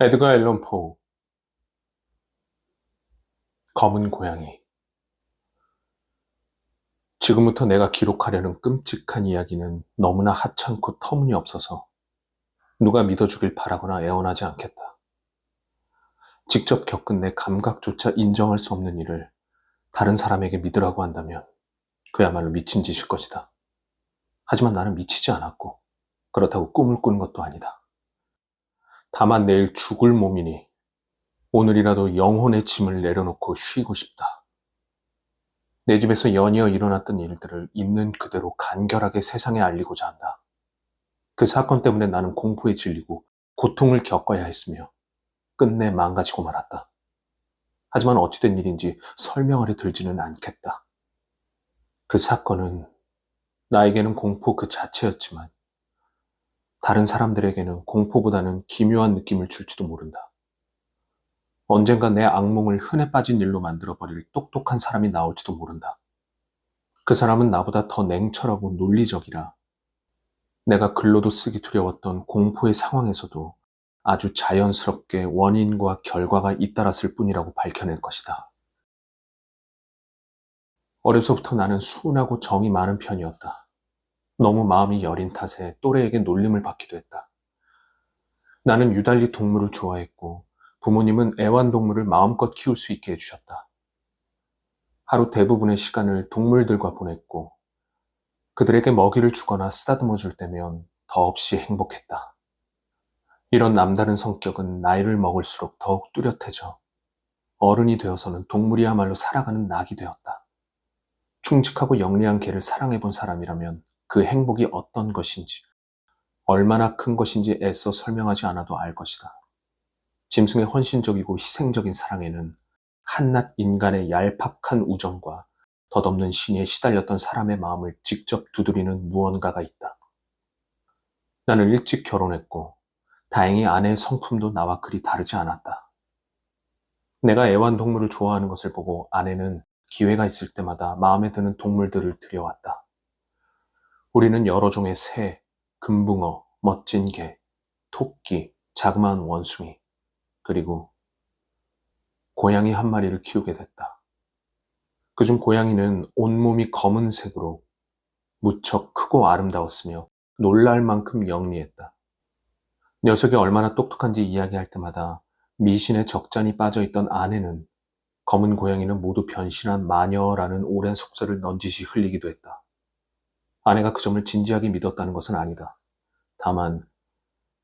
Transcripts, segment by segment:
에드가 앨런 포, 검은 고양이. 지금부터 내가 기록하려는 끔찍한 이야기는 너무나 하찮고 터무니없어서 누가 믿어주길 바라거나 애원하지 않겠다. 직접 겪은 내 감각조차 인정할 수 없는 일을 다른 사람에게 믿으라고 한다면 그야말로 미친 짓일 것이다. 하지만 나는 미치지 않았고 그렇다고 꿈을 꾸는 것도 아니다. 다만 내일 죽을 몸이니 오늘이라도 영혼의 짐을 내려놓고 쉬고 싶다. 내 집에서 연이어 일어났던 일들을 있는 그대로 간결하게 세상에 알리고자 한다. 그 사건 때문에 나는 공포에 질리고 고통을 겪어야 했으며 끝내 망가지고 말았다. 하지만 어찌된 일인지 설명하려 들지는 않겠다. 그 사건은 나에게는 공포 그 자체였지만 다른 사람들에게는 공포보다는 기묘한 느낌을 줄지도 모른다. 언젠가 내 악몽을 흔해 빠진 일로 만들어버릴 똑똑한 사람이 나올지도 모른다. 그 사람은 나보다 더 냉철하고 논리적이라 내가 글로도 쓰기 두려웠던 공포의 상황에서도 아주 자연스럽게 원인과 결과가 잇따랐을 뿐이라고 밝혀낼 것이다. 어려서부터 나는 순하고 정이 많은 편이었다. 너무 마음이 여린 탓에 또래에게 놀림을 받기도 했다. 나는 유달리 동물을 좋아했고 부모님은 애완동물을 마음껏 키울 수 있게 해주셨다. 하루 대부분의 시간을 동물들과 보냈고 그들에게 먹이를 주거나 쓰다듬어 줄 때면 더없이 행복했다. 이런 남다른 성격은 나이를 먹을수록 더욱 뚜렷해져 어른이 되어서는 동물이야말로 살아가는 낙이 되었다. 충직하고 영리한 개를 사랑해본 사람이라면 그 행복이 어떤 것인지, 얼마나 큰 것인지 애써 설명하지 않아도 알 것이다. 짐승의 헌신적이고 희생적인 사랑에는 한낱 인간의 얄팍한 우정과 덧없는 신의에 시달렸던 사람의 마음을 직접 두드리는 무언가가 있다. 나는 일찍 결혼했고 다행히 아내의 성품도 나와 그리 다르지 않았다. 내가 애완동물을 좋아하는 것을 보고 아내는 기회가 있을 때마다 마음에 드는 동물들을 들여왔다. 우리는 여러 종의 새, 금붕어, 멋진 개, 토끼, 자그마한 원숭이, 그리고 고양이 한 마리를 키우게 됐다. 그중 고양이는 온몸이 검은색으로 무척 크고 아름다웠으며 놀랄 만큼 영리했다. 녀석이 얼마나 똑똑한지 이야기할 때마다 미신에 적잖이 빠져있던 아내는 검은 고양이는 모두 변신한 마녀라는 오랜 속설을 넌지시 흘리기도 했다. 아내가 그 점을 진지하게 믿었다는 것은 아니다. 다만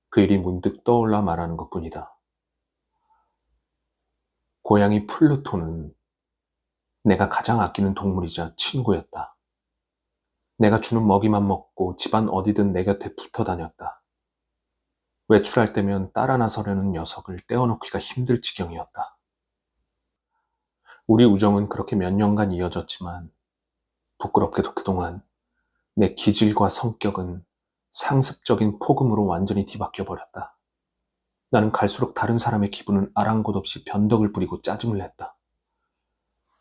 그 일이 문득 떠올라 말하는 것뿐이다. 고양이 플루토는 내가 가장 아끼는 동물이자 친구였다. 내가 주는 먹이만 먹고 집안 어디든 내 곁에 붙어 다녔다. 외출할 때면 따라 나서려는 녀석을 떼어놓기가 힘들 지경이었다. 우리 우정은 그렇게 몇 년간 이어졌지만 부끄럽게도 그동안 내 기질과 성격은 상습적인 폭음으로 완전히 뒤바뀌어 버렸다. 나는 갈수록 다른 사람의 기분은 아랑곳 없이 변덕을 부리고 짜증을 냈다.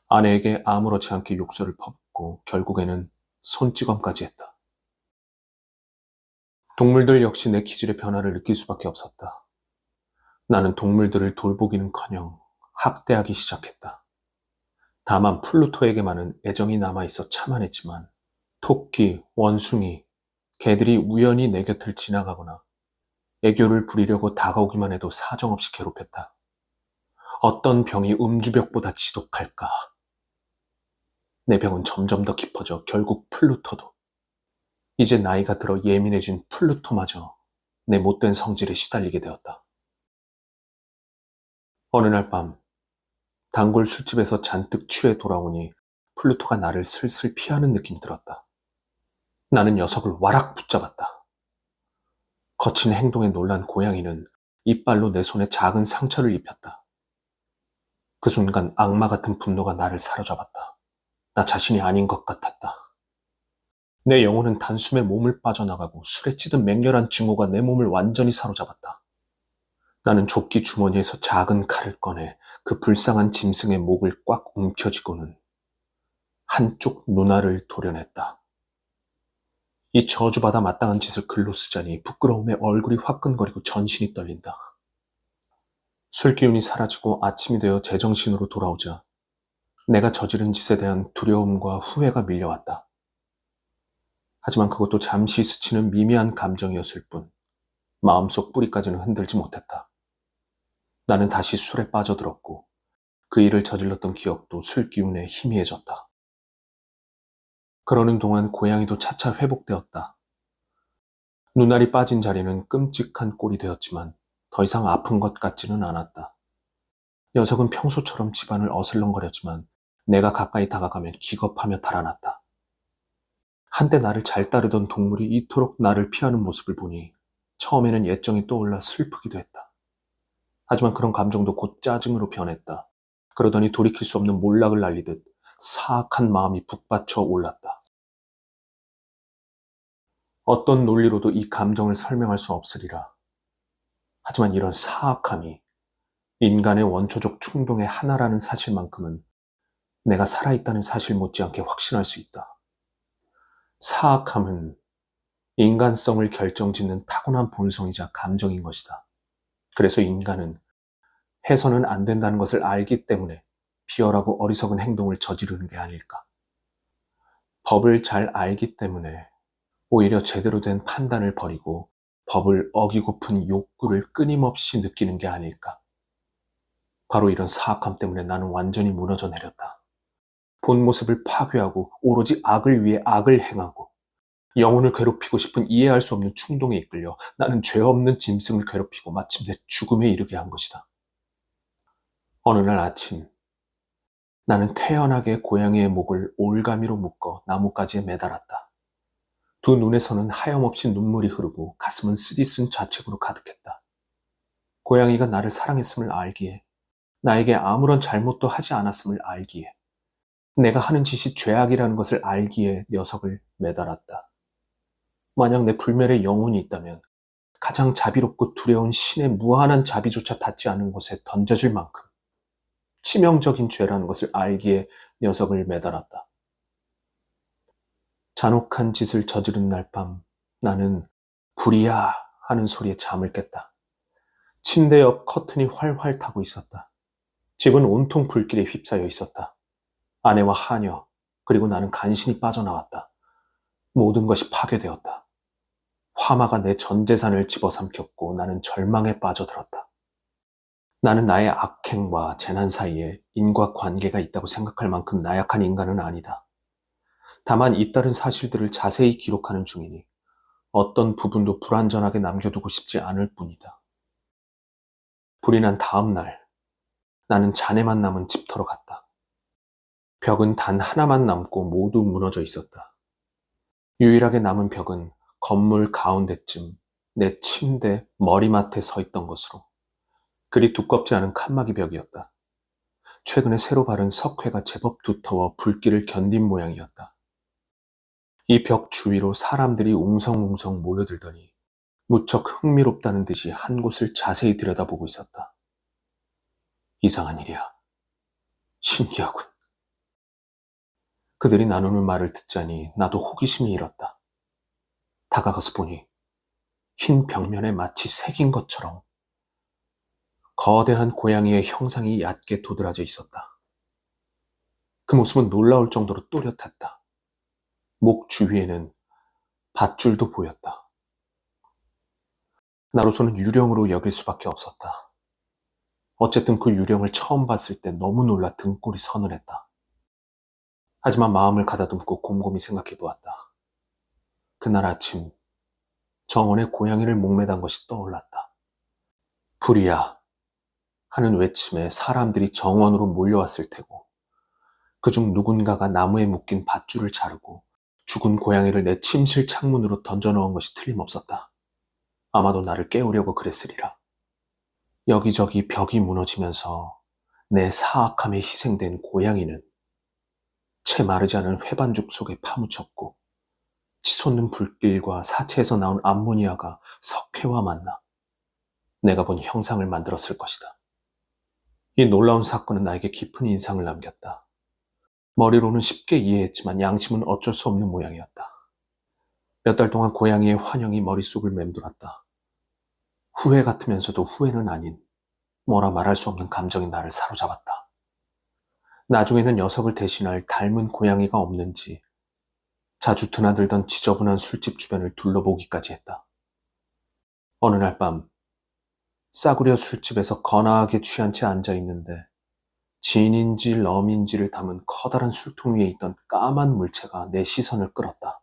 아내에게 아무렇지 않게 욕설을 퍼붓고 결국에는 손찌검까지 했다. 동물들 역시 내 기질의 변화를 느낄 수밖에 없었다. 나는 동물들을 돌보기는커녕 학대하기 시작했다. 다만 플루토에게만은 애정이 남아있어 참아냈지만 토끼, 원숭이, 개들이 우연히 내 곁을 지나가거나 애교를 부리려고 다가오기만 해도 사정없이 괴롭혔다. 어떤 병이 음주벽보다 지독할까? 내 병은 점점 더 깊어져 결국 플루토도, 이제 나이가 들어 예민해진 플루토마저 내 못된 성질에 시달리게 되었다. 어느 날 밤, 단골 술집에서 잔뜩 취해 돌아오니 플루토가 나를 슬슬 피하는 느낌이 들었다. 나는 녀석을 와락 붙잡았다. 거친 행동에 놀란 고양이는 이빨로 내 손에 작은 상처를 입혔다. 그 순간 악마 같은 분노가 나를 사로잡았다. 나 자신이 아닌 것 같았다. 내 영혼은 단숨에 몸을 빠져나가고 술에 찌든 맹렬한 증오가 내 몸을 완전히 사로잡았다. 나는 조끼 주머니에서 작은 칼을 꺼내 그 불쌍한 짐승의 목을 꽉 움켜쥐고는 한쪽 눈알을 도려냈다. 이 저주받아 마땅한 짓을 글로 쓰자니 부끄러움에 얼굴이 화끈거리고 전신이 떨린다. 술기운이 사라지고 아침이 되어 제정신으로 돌아오자 내가 저지른 짓에 대한 두려움과 후회가 밀려왔다. 하지만 그것도 잠시 스치는 미미한 감정이었을 뿐 마음속 뿌리까지는 흔들지 못했다. 나는 다시 술에 빠져들었고 그 일을 저질렀던 기억도 술 기운에 희미해졌다. 그러는 동안 고양이도 차차 회복되었다. 눈알이 빠진 자리는 끔찍한 꼴이 되었지만 더 이상 아픈 것 같지는 않았다. 녀석은 평소처럼 집안을 어슬렁거렸지만 내가 가까이 다가가면 기겁하며 달아났다. 한때 나를 잘 따르던 동물이 이토록 나를 피하는 모습을 보니 처음에는 옛정이 떠올라 슬프기도 했다. 하지만 그런 감정도 곧 짜증으로 변했다. 그러더니 돌이킬 수 없는 몰락을 날리듯 사악한 마음이 북받쳐 올랐다. 어떤 논리로도 이 감정을 설명할 수 없으리라. 하지만 이런 사악함이 인간의 원초적 충동의 하나라는 사실만큼은 내가 살아있다는 사실 못지않게 확신할 수 있다. 사악함은 인간성을 결정짓는 타고난 본성이자 감정인 것이다. 그래서 인간은 해서는 안 된다는 것을 알기 때문에 비열하고 어리석은 행동을 저지르는 게 아닐까. 법을 잘 알기 때문에 오히려 제대로 된 판단을 버리고 법을 어기고픈 욕구를 끊임없이 느끼는 게 아닐까. 바로 이런 사악함 때문에 나는 완전히 무너져 내렸다. 본 모습을 파괴하고 오로지 악을 위해 악을 행하고 영혼을 괴롭히고 싶은 이해할 수 없는 충동에 이끌려 나는 죄 없는 짐승을 괴롭히고 마침내 죽음에 이르게 한 것이다. 어느 날 아침 나는 태연하게 고양이의 목을 올가미로 묶어 나뭇가지에 매달았다. 두 눈에서는 하염없이 눈물이 흐르고 가슴은 쓰디쓴 자책으로 가득했다. 고양이가 나를 사랑했음을 알기에, 나에게 아무런 잘못도 하지 않았음을 알기에, 내가 하는 짓이 죄악이라는 것을 알기에 녀석을 매달았다. 만약 내 불멸의 영혼이 있다면 가장 자비롭고 두려운 신의 무한한 자비조차 닿지 않은 곳에 던져질 만큼 치명적인 죄라는 것을 알기에 녀석을 매달았다. 잔혹한 짓을 저지른 날 밤 나는 불이야 하는 소리에 잠을 깼다. 침대 옆 커튼이 활활 타고 있었다. 집은 온통 불길에 휩싸여 있었다. 아내와 하녀, 그리고 나는 간신히 빠져나왔다. 모든 것이 파괴되었다. 화마가 내 전 재산을 집어삼켰고 나는 절망에 빠져들었다. 나는 나의 악행과 재난 사이에 인과관계가 있다고 생각할 만큼 나약한 인간은 아니다. 다만 잇따른 사실들을 자세히 기록하는 중이니 어떤 부분도 불완전하게 남겨두고 싶지 않을 뿐이다. 불이 난 다음 날 나는 잔해만 남은 집터로 갔다. 벽은 단 하나만 남고 모두 무너져 있었다. 유일하게 남은 벽은 건물 가운데쯤 내 침대 머리맡에 서 있던 것으로 그리 두껍지 않은 칸막이 벽이었다. 최근에 새로 바른 석회가 제법 두터워 불길을 견딘 모양이었다. 이 벽 주위로 사람들이 웅성웅성 모여들더니 무척 흥미롭다는 듯이 한 곳을 자세히 들여다보고 있었다. 이상한 일이야. 신기하군. 그들이 나누는 말을 듣자니 나도 호기심이 일었다. 다가가서 보니 흰 벽면에 마치 새긴 것처럼 거대한 고양이의 형상이 얕게 도드라져 있었다. 그 모습은 놀라울 정도로 또렷했다. 목 주위에는 밧줄도 보였다. 나로서는 유령으로 여길 수밖에 없었다. 어쨌든 그 유령을 처음 봤을 때 너무 놀라 등골이 서늘했다. 하지만 마음을 가다듬고 곰곰이 생각해 보았다. 그날 아침 정원에 고양이를 목매단 것이 떠올랐다. 불이야 하는 외침에 사람들이 정원으로 몰려왔을 테고 그중 누군가가 나무에 묶인 밧줄을 자르고 죽은 고양이를 내 침실 창문으로 던져넣은 것이 틀림없었다. 아마도 나를 깨우려고 그랬으리라. 여기저기 벽이 무너지면서 내 사악함에 희생된 고양이는 채 마르지 않은 회반죽 속에 파묻혔고 치솟는 불길과 사체에서 나온 암모니아가 석회와 만나 내가 본 형상을 만들었을 것이다. 이 놀라운 사건은 나에게 깊은 인상을 남겼다. 머리로는 쉽게 이해했지만 양심은 어쩔 수 없는 모양이었다. 몇 달 동안 고양이의 환영이 머릿속을 맴돌았다. 후회 같으면서도 후회는 아닌 뭐라 말할 수 없는 감정이 나를 사로잡았다. 나중에는 녀석을 대신할 닮은 고양이가 없는지 자주 드나들던 지저분한 술집 주변을 둘러보기까지 했다. 어느 날 밤, 싸구려 술집에서 거나하게 취한 채 앉아 있는데 진인지 럼인지를 담은 커다란 술통 위에 있던 까만 물체가 내 시선을 끌었다.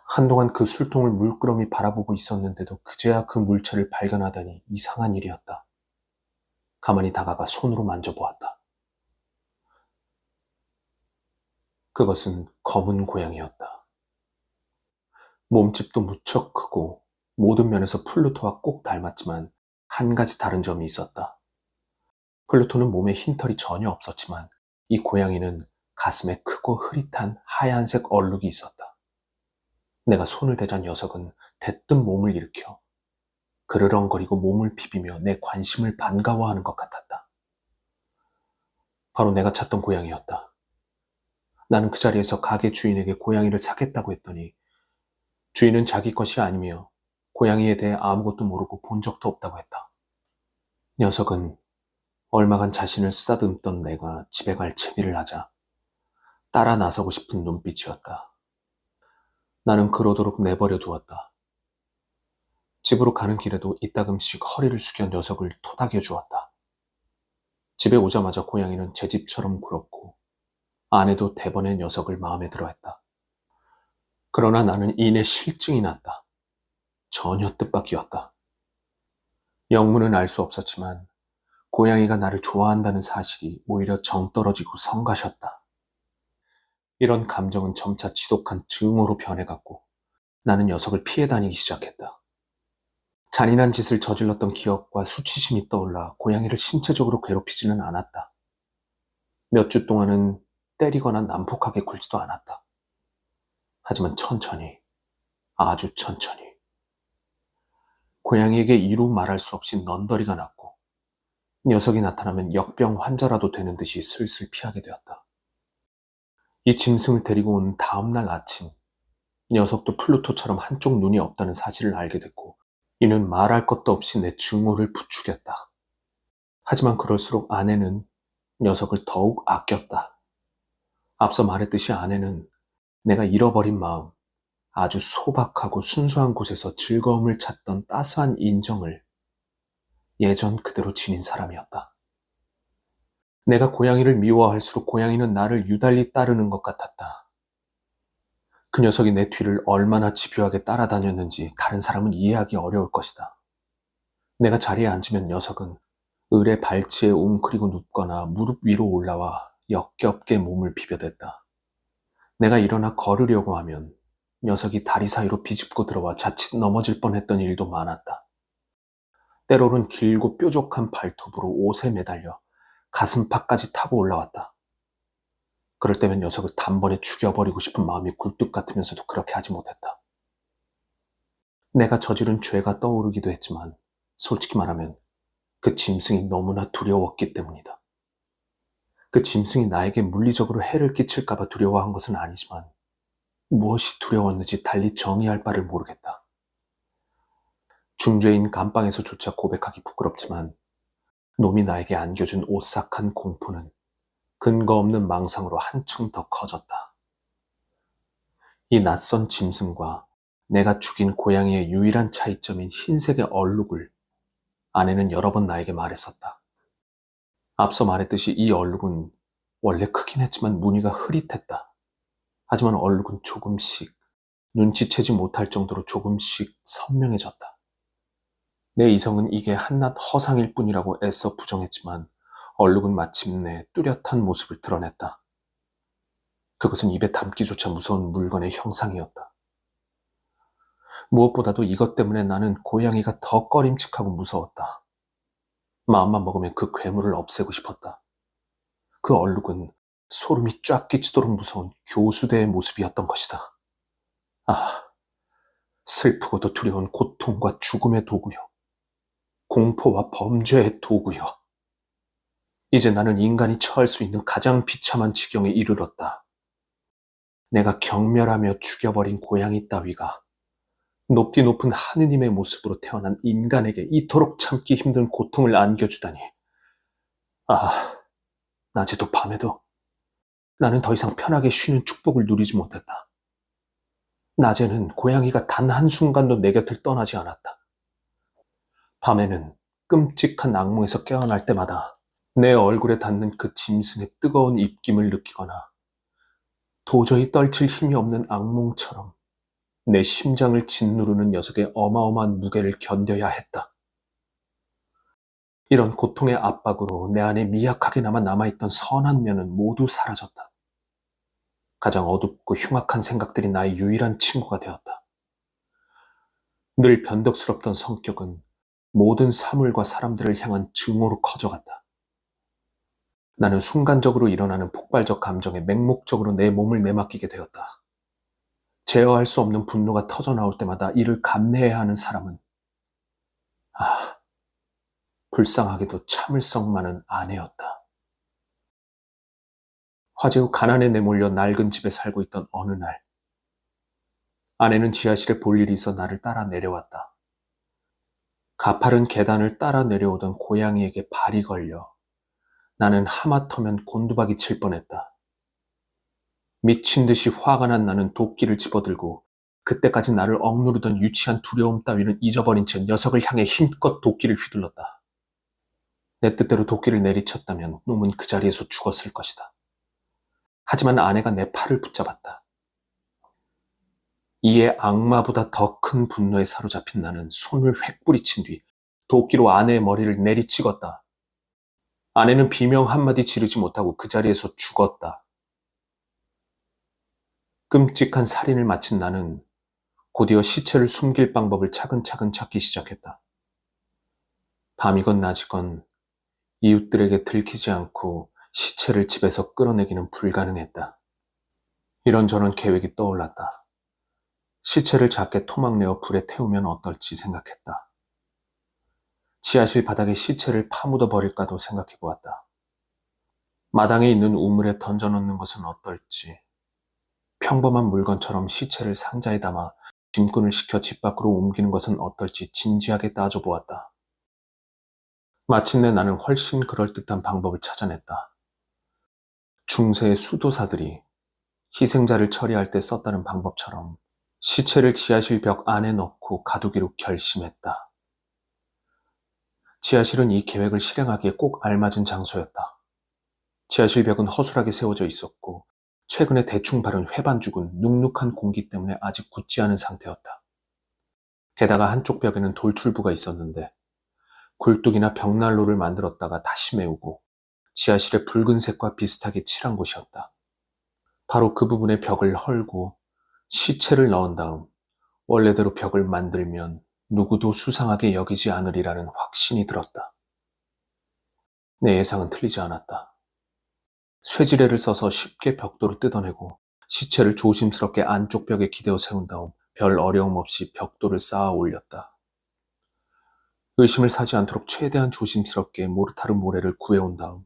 한동안 그 술통을 물끄러미 바라보고 있었는데도 그제야 그 물체를 발견하다니 이상한 일이었다. 가만히 다가가 손으로 만져보았다. 그것은 검은 고양이였다. 몸집도 무척 크고 모든 면에서 플루토와 꼭 닮았지만 한 가지 다른 점이 있었다. 플루토는 몸에 흰털이 전혀 없었지만 이 고양이는 가슴에 크고 흐릿한 하얀색 얼룩이 있었다. 내가 손을 대자 녀석은 대뜸 몸을 일으켜 그르렁거리고 몸을 비비며 내 관심을 반가워하는 것 같았다. 바로 내가 찾던 고양이였다. 나는 그 자리에서 가게 주인에게 고양이를 사겠다고 했더니 주인은 자기 것이 아니며 고양이에 대해 아무것도 모르고 본 적도 없다고 했다. 녀석은 얼마간 자신을 쓰다듬던 내가 집에 갈 채비를 하자 따라 나서고 싶은 눈빛이었다. 나는 그러도록 내버려 두었다. 집으로 가는 길에도 이따금씩 허리를 숙여 녀석을 토닥여 주었다. 집에 오자마자 고양이는 제 집처럼 굴었고 아내도 대번에 녀석을 마음에 들어했다. 그러나 나는 이내 실증이 났다. 전혀 뜻밖이었다. 영문은 알 수 없었지만 고양이가 나를 좋아한다는 사실이 오히려 정떨어지고 성가셨다. 이런 감정은 점차 지독한 증오로 변해갔고 나는 녀석을 피해 다니기 시작했다. 잔인한 짓을 저질렀던 기억과 수치심이 떠올라 고양이를 신체적으로 괴롭히지는 않았다. 몇 주 동안은 때리거나 난폭하게 굴지도 않았다. 하지만 천천히, 아주 천천히 고양이에게 이루 말할 수 없이 넌더리가 났고 녀석이 나타나면 역병 환자라도 되는 듯이 슬슬 피하게 되었다. 이 짐승을 데리고 온 다음 날 아침, 녀석도 플루토처럼 한쪽 눈이 없다는 사실을 알게 됐고 이는 말할 것도 없이 내 증오를 부추겼다. 하지만 그럴수록 아내는 녀석을 더욱 아꼈다. 앞서 말했듯이 아내는 내가 잃어버린 마음, 아주 소박하고 순수한 곳에서 즐거움을 찾던 따스한 인정을 예전 그대로 지닌 사람이었다. 내가 고양이를 미워할수록 고양이는 나를 유달리 따르는 것 같았다. 그 녀석이 내 뒤를 얼마나 집요하게 따라다녔는지 다른 사람은 이해하기 어려울 것이다. 내가 자리에 앉으면 녀석은 을의 발치에 웅크리고 눕거나 무릎 위로 올라와 역겹게 몸을 비벼댔다. 내가 일어나 걸으려고 하면 녀석이 다리 사이로 비집고 들어와 자칫 넘어질 뻔했던 일도 많았다. 때로는 길고 뾰족한 발톱으로 옷에 매달려 가슴팍까지 타고 올라왔다. 그럴 때면 녀석을 단번에 죽여버리고 싶은 마음이 굴뚝 같으면서도 그렇게 하지 못했다. 내가 저지른 죄가 떠오르기도 했지만 솔직히 말하면 그 짐승이 너무나 두려웠기 때문이다. 그 짐승이 나에게 물리적으로 해를 끼칠까봐 두려워한 것은 아니지만 무엇이 두려웠는지 달리 정의할 바를 모르겠다. 중죄인 감방에서조차 고백하기 부끄럽지만 놈이 나에게 안겨준 오싹한 공포는 근거 없는 망상으로 한층 더 커졌다. 이 낯선 짐승과 내가 죽인 고양이의 유일한 차이점인 흰색의 얼룩을 아내는 여러 번 나에게 말했었다. 앞서 말했듯이 이 얼룩은 원래 크긴 했지만 무늬가 흐릿했다. 하지만 얼룩은 조금씩 눈치채지 못할 정도로 조금씩 선명해졌다. 내 이성은 이게 한낱 허상일 뿐이라고 애써 부정했지만 얼룩은 마침내 뚜렷한 모습을 드러냈다. 그것은 입에 담기조차 무서운 물건의 형상이었다. 무엇보다도 이것 때문에 나는 고양이가 더 꺼림칙하고 무서웠다. 마음만 먹으면 그 괴물을 없애고 싶었다. 그 얼룩은 소름이 쫙 끼치도록 무서운 교수대의 모습이었던 것이다. 아, 슬프고도 두려운 고통과 죽음의 도구여. 공포와 범죄의 도구여. 이제 나는 인간이 처할 수 있는 가장 비참한 지경에 이르렀다. 내가 경멸하며 죽여버린 고양이 따위가 높디 높은 하느님의 모습으로 태어난 인간에게 이토록 참기 힘든 고통을 안겨주다니. 아, 낮에도 밤에도 나는 더 이상 편하게 쉬는 축복을 누리지 못했다. 낮에는 고양이가 단 한순간도 내 곁을 떠나지 않았다. 밤에는 끔찍한 악몽에서 깨어날 때마다 내 얼굴에 닿는 그 짐승의 뜨거운 입김을 느끼거나 도저히 떨칠 힘이 없는 악몽처럼 내 심장을 짓누르는 녀석의 어마어마한 무게를 견뎌야 했다. 이런 고통의 압박으로 내 안에 미약하게나마 남아있던 선한 면은 모두 사라졌다. 가장 어둡고 흉악한 생각들이 나의 유일한 친구가 되었다. 늘 변덕스럽던 성격은 모든 사물과 사람들을 향한 증오로 커져갔다. 나는 순간적으로 일어나는 폭발적 감정에 맹목적으로 내 몸을 내맡기게 되었다. 제어할 수 없는 분노가 터져나올 때마다 이를 감내해야 하는 사람은 불쌍하게도 참을성 많은 아내였다. 화재 후 가난에 내몰려 낡은 집에 살고 있던 어느 날, 아내는 지하실에 볼 일이 있어 나를 따라 내려왔다. 가파른 계단을 따라 내려오던 고양이에게 발이 걸려 나는 하마터면 곤두박이 칠 뻔했다. 미친 듯이 화가 난 나는 도끼를 집어들고 그때까지 나를 억누르던 유치한 두려움 따위는 잊어버린 채 녀석을 향해 힘껏 도끼를 휘둘렀다. 내 뜻대로 도끼를 내리쳤다면 놈은 그 자리에서 죽었을 것이다. 하지만 아내가 내 팔을 붙잡았다. 이에 악마보다 더 큰 분노에 사로잡힌 나는 손을 획 뿌리친 뒤 도끼로 아내의 머리를 내리찍었다. 아내는 비명 한마디 지르지 못하고 그 자리에서 죽었다. 끔찍한 살인을 마친 나는 곧이어 시체를 숨길 방법을 차근차근 찾기 시작했다. 밤이건 낮이건 이웃들에게 들키지 않고 시체를 집에서 끌어내기는 불가능했다. 이런저런 계획이 떠올랐다. 시체를 작게 토막내어 불에 태우면 어떨지 생각했다. 지하실 바닥에 시체를 파묻어 버릴까도 생각해 보았다. 마당에 있는 우물에 던져놓는 것은 어떨지, 평범한 물건처럼 시체를 상자에 담아 짐꾼을 시켜 집 밖으로 옮기는 것은 어떨지 진지하게 따져보았다. 마침내 나는 훨씬 그럴듯한 방법을 찾아냈다. 중세의 수도사들이 희생자를 처리할 때 썼다는 방법처럼 시체를 지하실 벽 안에 넣고 가두기로 결심했다. 지하실은 이 계획을 실행하기에 꼭 알맞은 장소였다. 지하실 벽은 허술하게 세워져 있었고 최근에 대충 바른 회반죽은 눅눅한 공기 때문에 아직 굳지 않은 상태였다. 게다가 한쪽 벽에는 돌출부가 있었는데 굴뚝이나 벽난로를 만들었다가 다시 메우고 지하실의 붉은색과 비슷하게 칠한 곳이었다. 바로 그 부분에 벽을 헐고 시체를 넣은 다음 원래대로 벽을 만들면 누구도 수상하게 여기지 않으리라는 확신이 들었다. 내 예상은 틀리지 않았다. 쇠지레를 써서 쉽게 벽돌을 뜯어내고 시체를 조심스럽게 안쪽 벽에 기대어 세운 다음 별 어려움 없이 벽돌을 쌓아 올렸다. 의심을 사지 않도록 최대한 조심스럽게 모르타르 모래를 구해온 다음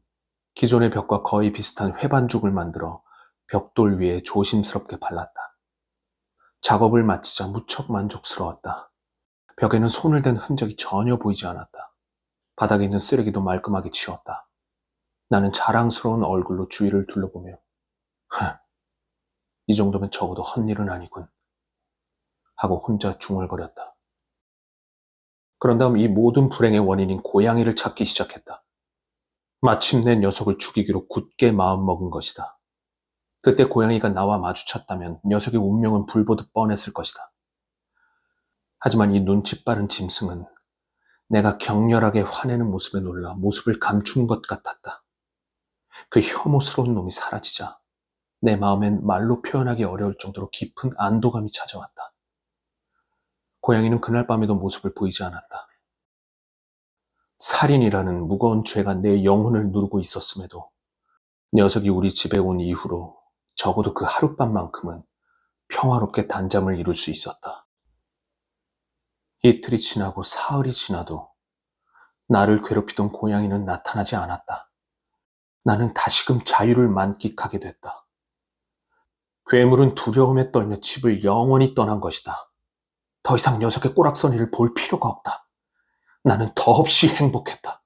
기존의 벽과 거의 비슷한 회반죽을 만들어 벽돌 위에 조심스럽게 발랐다. 작업을 마치자 무척 만족스러웠다. 벽에는 손을 댄 흔적이 전혀 보이지 않았다. 바닥에 있는 쓰레기도 말끔하게 치웠다. 나는 자랑스러운 얼굴로 주위를 둘러보며 이 정도면 적어도 헛일은 아니군 하고 혼자 중얼거렸다. 그런 다음 이 모든 불행의 원인인 고양이를 찾기 시작했다. 마침내 녀석을 죽이기로 굳게 마음먹은 것이다. 그때 고양이가 나와 마주쳤다면 녀석의 운명은 불보듯 뻔했을 것이다. 하지만 이 눈치 빠른 짐승은 내가 격렬하게 화내는 모습에 놀라 모습을 감춘 것 같았다. 그 혐오스러운 놈이 사라지자 내 마음엔 말로 표현하기 어려울 정도로 깊은 안도감이 찾아왔다. 고양이는 그날 밤에도 모습을 보이지 않았다. 살인이라는 무거운 죄가 내 영혼을 누르고 있었음에도 녀석이 우리 집에 온 이후로 적어도 그 하룻밤만큼은 평화롭게 단잠을 이룰 수 있었다. 이틀이 지나고 사흘이 지나도 나를 괴롭히던 고양이는 나타나지 않았다. 나는 다시금 자유를 만끽하게 됐다. 괴물은 두려움에 떨며 집을 영원히 떠난 것이다. 더 이상 녀석의 꼬락서니를 볼 필요가 없다. 나는 더없이 행복했다.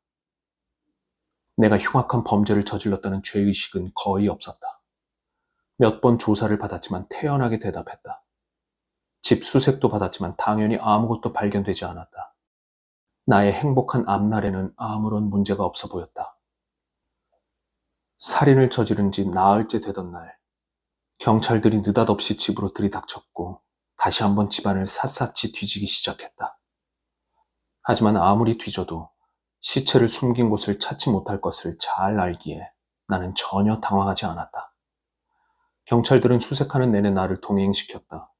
내가 흉악한 범죄를 저질렀다는 죄의식은 거의 없었다. 몇 번 조사를 받았지만 태연하게 대답했다. 집 수색도 받았지만 당연히 아무것도 발견되지 않았다. 나의 행복한 앞날에는 아무런 문제가 없어 보였다. 살인을 저지른 지 나흘째 되던 날, 경찰들이 느닷없이 집으로 들이닥쳤고 다시 한번 집안을 샅샅이 뒤지기 시작했다. 하지만 아무리 뒤져도 시체를 숨긴 곳을 찾지 못할 것을 잘 알기에 나는 전혀 당황하지 않았다. 경찰들은 수색하는 내내 나를 동행시켰다.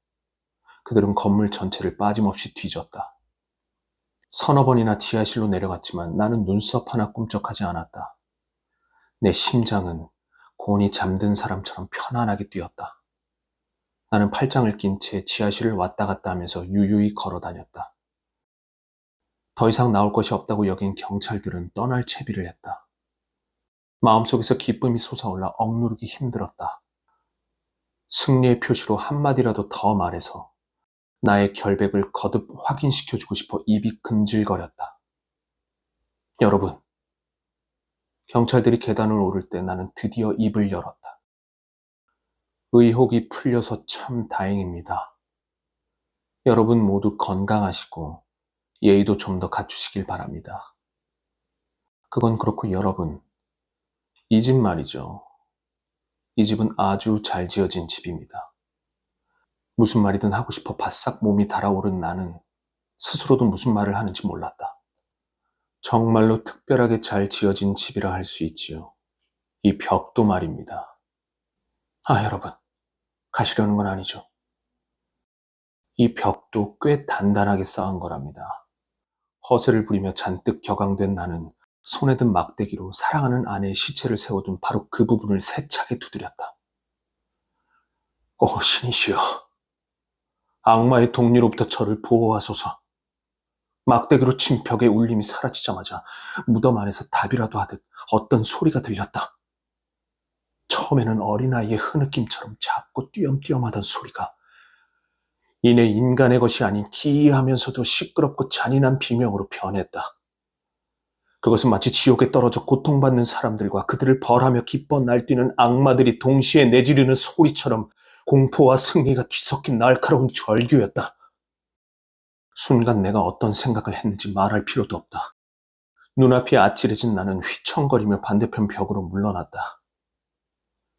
그들은 건물 전체를 빠짐없이 뒤졌다. 서너 번이나 지하실로 내려갔지만 나는 눈썹 하나 꿈쩍하지 않았다. 내 심장은 곤히 잠든 사람처럼 편안하게 뛰었다. 나는 팔짱을 낀 채 지하실을 왔다 갔다 하면서 유유히 걸어 다녔다. 더 이상 나올 것이 없다고 여긴 경찰들은 떠날 채비를 했다. 마음속에서 기쁨이 솟아올라 억누르기 힘들었다. 승리의 표시로 한마디라도 더 말해서 나의 결백을 거듭 확인시켜주고 싶어 입이 금질거렸다. 여러분, 경찰들이 계단을 오를 때 나는 드디어 입을 열었다. 의혹이 풀려서 참 다행입니다. 여러분 모두 건강하시고 예의도 좀 더 갖추시길 바랍니다. 그건 그렇고 여러분, 이 집 말이죠. 이 집은 아주 잘 지어진 집입니다. 무슨 말이든 하고 싶어 바싹 몸이 달아오른 나는 스스로도 무슨 말을 하는지 몰랐다. 정말로 특별하게 잘 지어진 집이라 할 수 있지요. 이 벽도 말입니다. 아, 여러분, 가시려는 건 아니죠. 이 벽도 꽤 단단하게 쌓은 거랍니다. 허세를 부리며 잔뜩 격앙된 나는 손에 든 막대기로 사랑하는 아내의 시체를 세워둔 바로 그 부분을 세차게 두드렸다. 오, 신이시여. 악마의 동리로부터 저를 보호하소서. 막대기로 친 벽의 울림이 사라지자마자 무덤 안에서 답이라도 하듯 어떤 소리가 들렸다. 처음에는 어린아이의 흐느낌처럼 작고 띄엄띄엄하던 소리가 이내 인간의 것이 아닌 기이하면서도 시끄럽고 잔인한 비명으로 변했다. 그것은 마치 지옥에 떨어져 고통받는 사람들과 그들을 벌하며 기뻐 날뛰는 악마들이 동시에 내지르는 소리처럼 공포와 승리가 뒤섞인 날카로운 절규였다. 순간 내가 어떤 생각을 했는지 말할 필요도 없다. 눈앞이 아찔해진 나는 휘청거리며 반대편 벽으로 물러났다.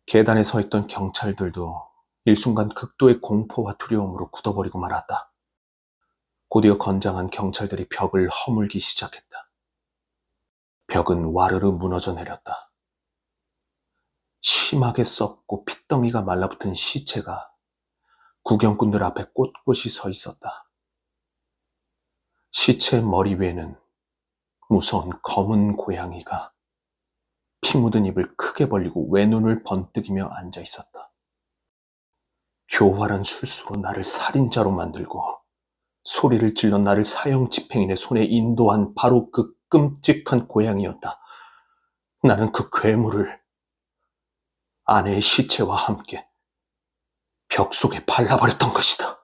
계단에 서 있던 경찰들도 일순간 극도의 공포와 두려움으로 굳어버리고 말았다. 곧이어 건장한 경찰들이 벽을 허물기 시작했다. 벽은 와르르 무너져 내렸다. 심하게 썩고 핏덩이가 말라붙은 시체가 구경꾼들 앞에 꼿꼿이 서 있었다. 시체의 머리 위에는 무서운 검은 고양이가 피 묻은 입을 크게 벌리고 외눈을 번뜩이며 앉아 있었다. 교활한 술수로 나를 살인자로 만들고 소리를 질러 나를 사형 집행인의 손에 인도한 바로 그 끔찍한 고양이였다. 나는 그 괴물을 아내의 시체와 함께 벽 속에 발라버렸던 것이다.